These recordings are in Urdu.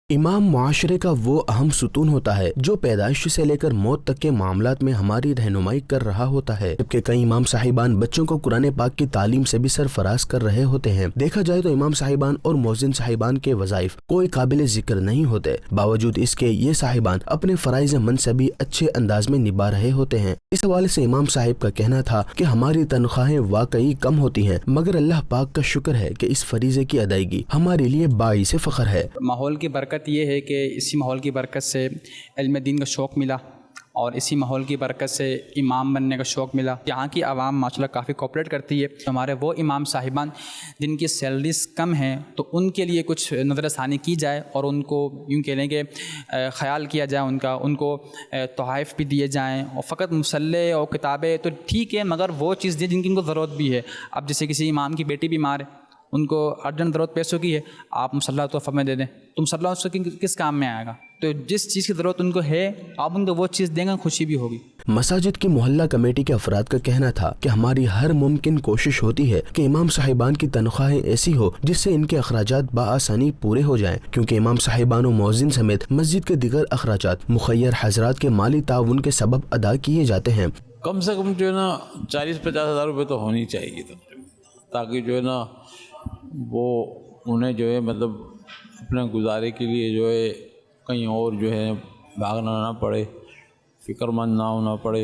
امام معاشرے کا وہ اہم ستون ہوتا ہے جو پیدائش سے لے کر موت تک کے معاملات میں ہماری رہنمائی کر رہا ہوتا ہے، جبکہ کئی امام صاحبان بچوں کو قرآن پاک کی تعلیم سے بھی سرفراز کر رہے ہوتے ہیں۔ دیکھا جائے تو امام صاحبان اور مؤذن صاحبان کے وظائف کوئی قابل ذکر نہیں ہوتے، باوجود اس کے یہ صاحبان اپنے فرائض منصبی اچھے انداز میں نبھا رہے ہوتے ہیں۔ اس حوالے سے امام صاحب کا کہنا تھا کہ ہماری تنخواہیں واقعی کم ہوتی ہیں، مگر اللہ پاک کا شکر ہے کہ اس فریضے کی ادائیگی ہمارے لیے باعث فخر ہے۔ ماحول کی برکت یہ ہے کہ اسی ماحول کی برکت سے علم دین کا شوق ملا اور اسی ماحول کی برکت سے امام بننے کا شوق ملا۔ یہاں کی عوام ماشاءاللہ کافی کوپریٹ کرتی ہے۔ ہمارے وہ امام صاحبان جن کی سیلریز کم ہیں تو ان کے لیے کچھ نظر ثانی کی جائے اور ان کو یوں کہہ لیں کہ خیال کیا جائے، ان کو تحائف بھی دیے جائیں، اور فقط مصلے اور کتابیں تو ٹھیک ہے مگر وہ چیز دیں جن کی ان کو ضرورت بھی ہے۔ اب جیسے کسی امام کی بیٹی بیمار ہے، ان کو ارجنٹ ضرورت پیسوں کی ہے، آپ مصلح تحفہ میں دے دیں، تو مصلح اس کو کس کام میں آئے گا؟ تو جس چیز کی ضرورت ان کو ہے آپ ان کو وہ چیز دیں گے، خوشی بھی ہوگی۔ مساجد کی محلہ کمیٹی کے افراد کا کہنا تھا کہ ہماری ہر ممکن کوشش ہوتی ہے کہ امام صاحبان کی تنخواہیں ایسی ہو جس سے ان کے اخراجات بآسانی پورے ہو جائیں، کیونکہ امام صاحبان و مؤذن سمیت مسجد کے دیگر اخراجات مخیر حضرات کے مالی تعاون کے سبب ادا کیے جاتے ہیں۔ کم سے کم جو ہے نا 40-50 ہزار روپے تو ہونی چاہیے تاکہ جو ہے نا وہ انہیں جو ہے مطلب اپنے گزارے کے لیے جو ہے کہیں اور جو ہے بھاگنا نہ پڑے، فکر مند نہ ہونا پڑے۔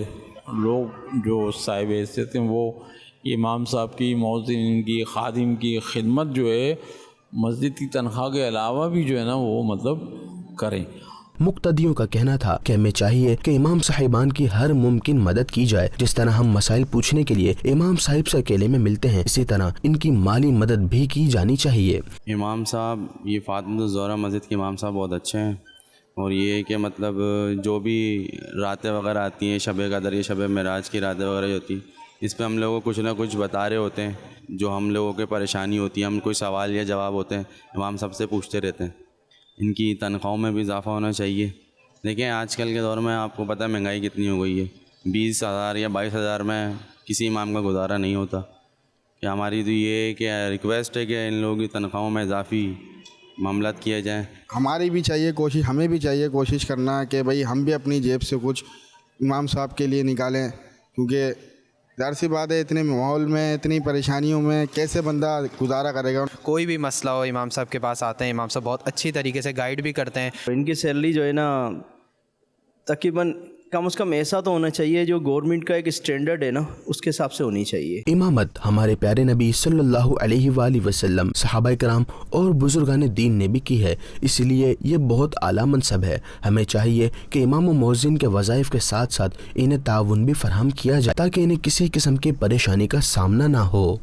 لوگ جو صاحب حیثیت ہیں وہ امام صاحب کی، مؤذن کی، خادم کی خدمت جو ہے مسجد کی تنخواہ کے علاوہ بھی جو ہے نا وہ مطلب کریں۔ مقتدیوں کا کہنا تھا کہ ہمیں چاہیے کہ امام صاحبان کی ہر ممکن مدد کی جائے، جس طرح ہم مسائل پوچھنے کے لیے امام صاحب سے اکیلے میں ملتے ہیں، اسی طرح ان کی مالی مدد بھی کی جانی چاہیے۔ امام صاحب، یہ فاطمہ الزہرا مسجد کے امام صاحب بہت اچھے ہیں، اور یہ کہ مطلب جو بھی راتیں وغیرہ آتی ہیں، شب قدر، یہ شب معراج کی راتیں وغیرہ ہوتی ہیں، اس پہ ہم لوگوں کو کچھ نہ کچھ بتا رہے ہوتے ہیں، جو ہم لوگوں کے پریشانی ہوتی ہے، ہم کوئی سوال یا جواب ہوتے ہیں امام صاحب سے پوچھتے رہتے ہیں۔ ان کی تنخواہوں میں بھی اضافہ ہونا چاہیے۔ دیکھیں آج کل کے دور میں آپ کو پتہ ہے مہنگائی کتنی ہو گئی ہے، 20,000 یا 22,000 میں کسی امام کا گزارا نہیں ہوتا۔ کہ ہماری تو یہ کہ ریکویسٹ ہے کہ ان لوگوں کی تنخواہوں میں اضافی معاملات کیے جائیں۔ ہماری بھی چاہیے کوشش، ہمیں بھی چاہیے کوشش کرنا کہ بھئی ہم بھی اپنی جیب سے کچھ امام صاحب کے لیے نکالیں، کیونکہ ظاہر سی بات ہے اتنے ماحول میں، اتنی پریشانیوں میں کیسے بندہ گزارا کرے گا۔ کوئی بھی مسئلہ ہو امام صاحب کے پاس آتے ہیں، امام صاحب بہت اچھی طریقے سے گائیڈ بھی کرتے ہیں۔ ان کی سیلری جو ہے نا تقریباً کم از کم ایسا تو ہونا چاہیے جو گورنمنٹ کا ایک اسٹینڈرڈ ہے نا اس کے حساب سے ہونی چاہیے۔ امامت ہمارے پیارے نبی صلی اللہ علیہ وآلہ وسلم، صحابہ کرام اور بزرگان دین نے بھی کی ہے، اس لیے یہ بہت اعلیٰ منصب ہے۔ ہمیں چاہیے کہ امام و مؤذن کے وظائف کے ساتھ ساتھ انہیں تعاون بھی فراہم کیا جائے تاکہ انہیں کسی قسم کی پریشانی کا سامنا نہ ہو۔